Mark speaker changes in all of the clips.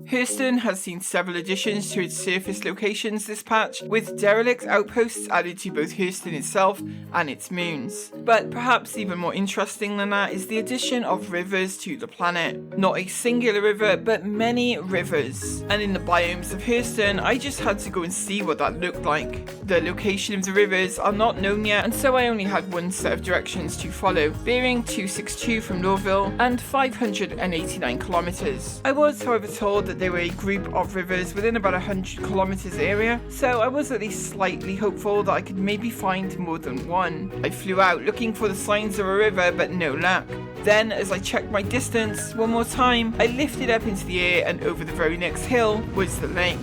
Speaker 1: Hurston has seen several additions to its surface locations this patch, with derelict outposts added to both Hurston itself and its moons. But perhaps even more interesting than that is the addition of rivers to the planet. Not a singular river, but many rivers. And in the biomes of Hurston, I just had to go and see what that looked like. The location of the rivers are not known yet, and so I only had one set of directions to follow, bearing 262 from Lorville and 589 kilometers. I was, however, told that there were a group of rivers within about 100 kilometers area, so I was at least slightly hopeful that I could maybe find more than one. I flew out looking for the signs of a river, but no luck. Then, as I checked my distance one more time, I lifted up into the air, and over the very next hill was the lake.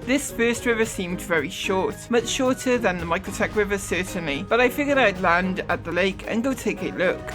Speaker 1: This first river seemed very short, much shorter than the Microtech river certainly, but I figured I'd land at the lake and go take a look.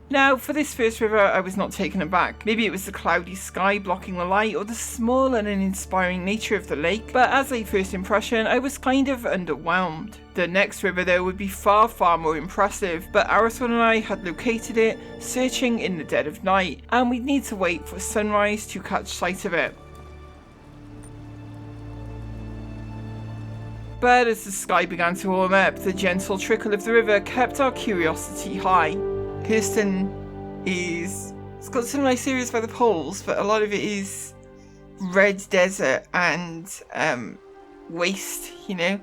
Speaker 1: Now, for this first river, I was not taken aback. Maybe it was the cloudy sky blocking the light, or the small and uninspiring nature of the lake, but as a first impression, I was kind of underwhelmed. The next river though would be far more impressive, but Hurston and I had located it, searching in the dead of night, and we'd need to wait for sunrise to catch sight of it. But as the sky began to warm up, the gentle trickle of the river kept our curiosity high. Hurston it's got some nice areas by the poles, but a lot of it is red desert and waste, you know.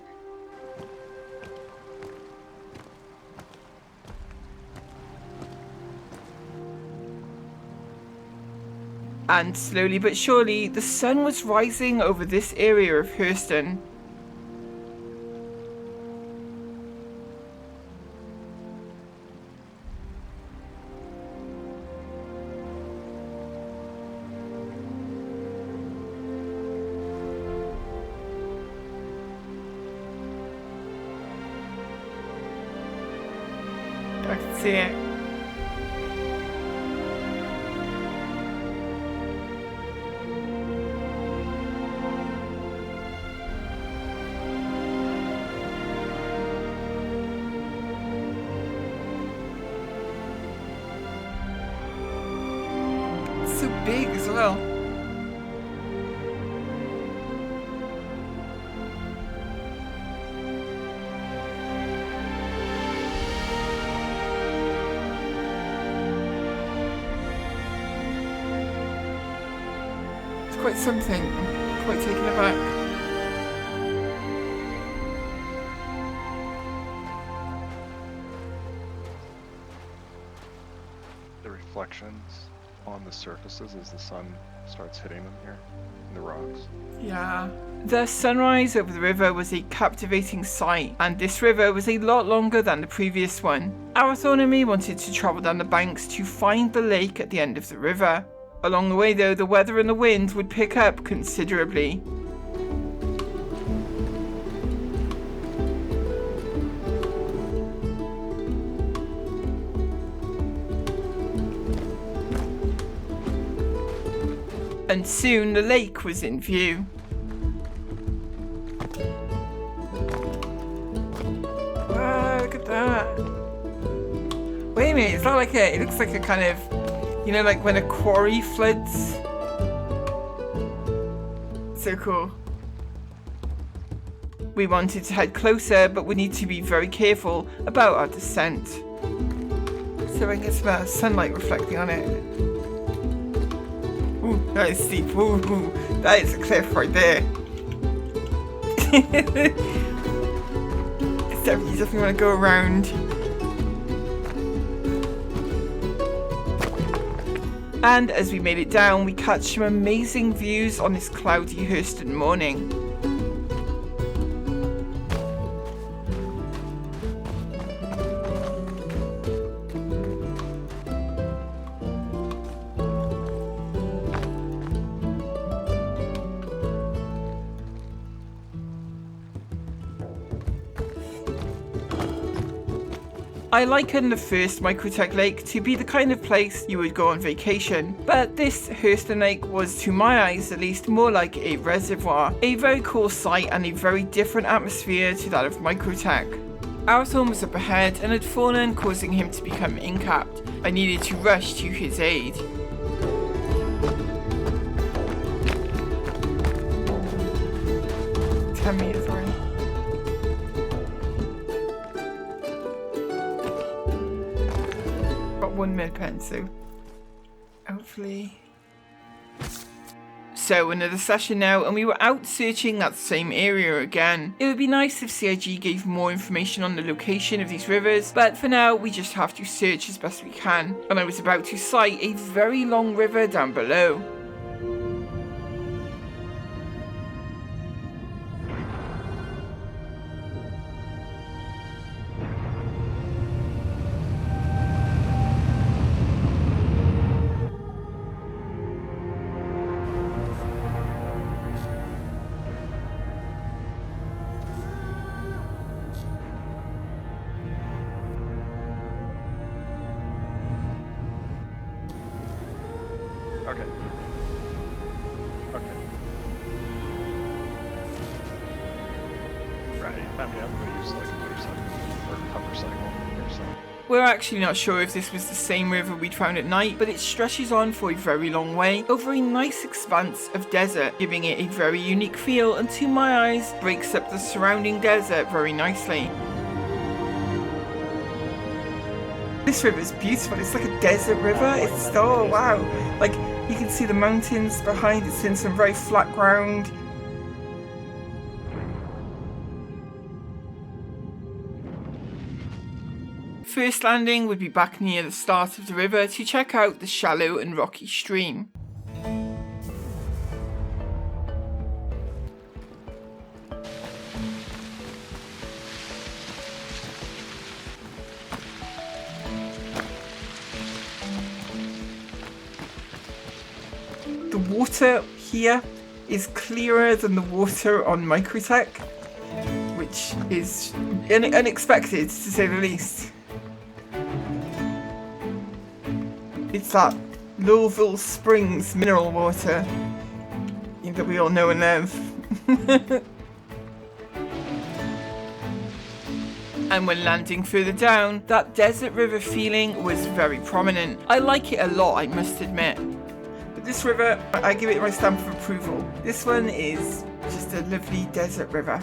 Speaker 1: And slowly but surely, the sun was rising over this area of Hurston. I can see it. It's so big as well. Quite something. I'm quite taken aback.
Speaker 2: The reflections on the surfaces as the sun starts hitting them here in the rocks.
Speaker 1: Yeah. The sunrise over the river was a captivating sight, and this river was a lot longer than the previous one. Hurston and me wanted to travel down the banks to find the lake at the end of the river. Along the way though, the weather and the wind would pick up considerably. And soon the lake was in view. Wow, look at that. Wait a minute, it's not like it looks like a kind of, you know, like when a quarry floods. So cool. We wanted to head closer, but we need to be very careful about our descent. So I can get some sunlight reflecting on it. Ooh, that is steep. Ooh, that is a cliff right there. You definitely want to go around. And as we made it down, we catch some amazing views on this cloudy Hurston morning. I liken the first Microtech lake to be the kind of place you would go on vacation, but this Hurston lake was, to my eyes at least, more like a reservoir. A very cool sight and a very different atmosphere to that of Microtech. Hurston was up ahead and had fallen, causing him to become incapped. I needed to rush to his aid. Got 1 mid pen, so hopefully. So another session now, and we were out searching that same area again. It would be nice if CIG gave more information on the location of these rivers, but for now we just have to search as best we can. And I was about to sight a very long river down below.
Speaker 2: Okay. Right, I mean, I'm gonna use like a motorcycle or cover cycle or something.
Speaker 1: We're actually not sure if this was the same river we'd found at night, but it stretches on for a very long way over a nice expanse of desert, giving it a very unique feel and to my eyes breaks up the surrounding desert very nicely. This river is beautiful. It's like a desert river. It's, oh wow, like you can see the mountains behind. It's in some very flat ground. First landing would be back near the start of the river to check out the shallow and rocky stream. The water here is clearer than the water on Microtech, which is unexpected to say the least. It's that Louisville Springs mineral water that we all know and love. And when landing further down, that desert river feeling was very prominent. I like it a lot, I must admit. But this river, I give it my stamp of approval. This one is just a lovely desert river.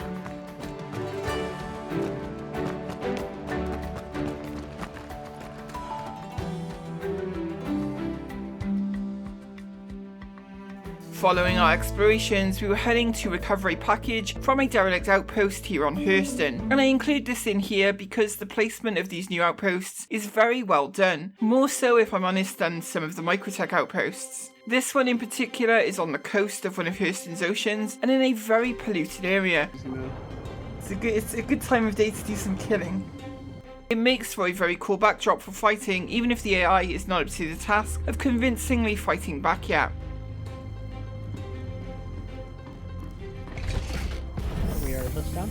Speaker 1: Following our explorations, we were heading to recover a package from a derelict outpost here on Hurston, and I include this in here because the placement of these new outposts is very well done, more so if I'm honest than some of the Microtech outposts. This one in particular is on the coast of one of Hurston's oceans and in a very polluted area. It's a good time of day to do some killing. It makes for a very cool backdrop for fighting, even if the AI is not up to the task of convincingly fighting back yet.
Speaker 3: Down.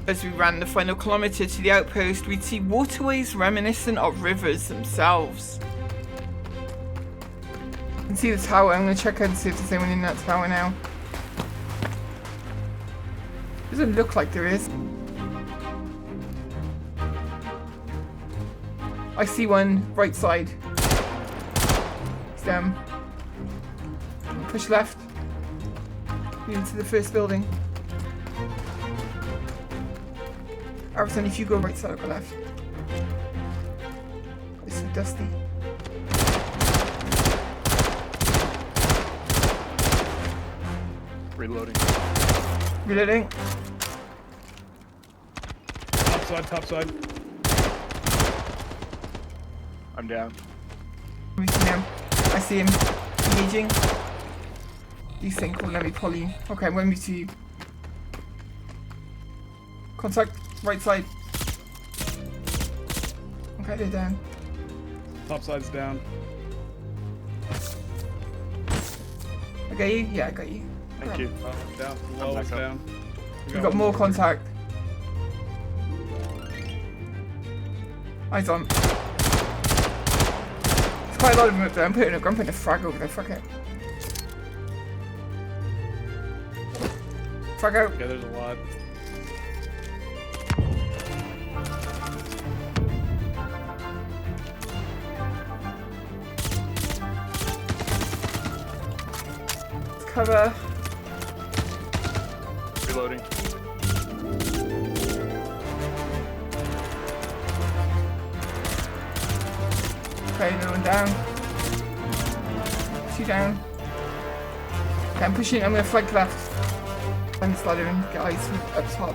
Speaker 1: As we ran the final kilometre to the outpost, we'd see waterways reminiscent of rivers themselves. You can see the tower. I'm going to check out and see if there's anyone in that tower now. Doesn't look like there is. I see one right side. It's them. Push left. Moving to the first building. Hurston, if you go right side, I'll go left. It's so dusty.
Speaker 2: Reloading.
Speaker 1: Reloading.
Speaker 3: Top side.
Speaker 2: I'm down.
Speaker 1: We see him. I see him. Engaging. You think will let me pull you. Okay, I'm going to move to you. Contact. Right side. Okay, they're down.
Speaker 3: Top side's down.
Speaker 1: I got you? Yeah, I got you.
Speaker 2: Thank you.
Speaker 3: Down. Low is
Speaker 2: back up.
Speaker 3: down.
Speaker 1: We got more contact. Eyes on. There's quite a lot of them up there. I'm putting a frag over there. Fuck it. Frag out.
Speaker 3: Yeah, there's a lot.
Speaker 1: Cover.
Speaker 2: Reloading.
Speaker 1: Okay, no one down. 2 down. Okay, I'm pushing. I'm gonna flank left. I'm sliding. Get eyes up top.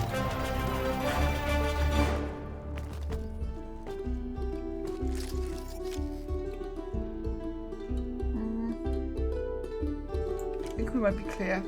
Speaker 1: I think we might be clear.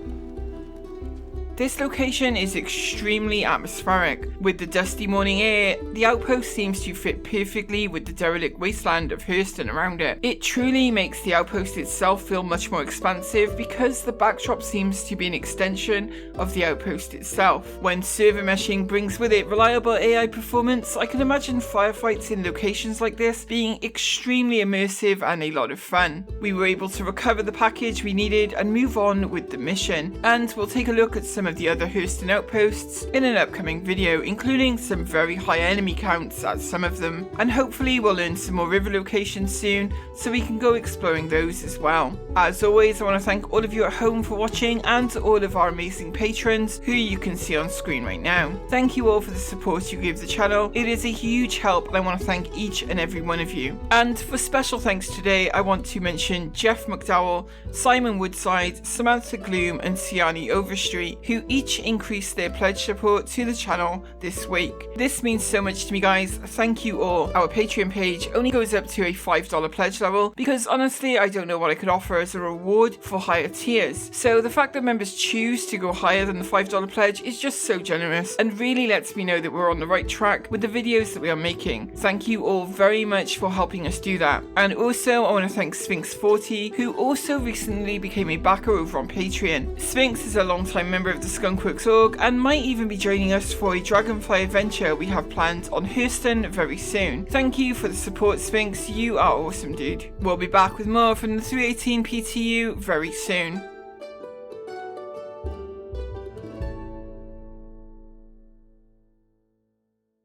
Speaker 1: This location is extremely atmospheric. With the dusty morning air, the outpost seems to fit perfectly with the derelict wasteland of Hurston around it. It truly makes the outpost itself feel much more expansive because the backdrop seems to be an extension of the outpost itself. When server meshing brings with it reliable AI performance, I can imagine firefights in locations like this being extremely immersive and a lot of fun. We were able to recover the package we needed and move on with the mission, and we'll take a look at some of the other Hurston outposts in an upcoming video, including some very high enemy counts at some of them, and hopefully we'll learn some more river locations soon so we can go exploring those as well. As always, I want to thank all of you at home for watching and all of our amazing patrons who you can see on screen right now. Thank you all for the support you give the channel. It is a huge help and I want to thank each and every one of you. And for special thanks today, I want to mention Jeff McDowell, Simon Woodside, Samantha Gloom and Siani Overstreet, who each increased their pledge support to the channel this week. This means so much to me, guys. Thank you all. Our Patreon page only goes up to a $5 pledge level because honestly I don't know what I could offer as a reward for higher tiers. So the fact that members choose to go higher than the $5 pledge is just so generous and really lets me know that we're on the right track with the videos that we are making. Thank you all very much for helping us do that. And also I want to thank Sphinx40, who also recently became a backer over on Patreon. Sphinx is a long-time member of the Skunkworks org and might even be joining us for a Dragonfly adventure we have planned on Hurston very soon. Thank you for the support, Sphinx. You are awesome, dude. We'll be back with more from the 3.18 PTU very soon.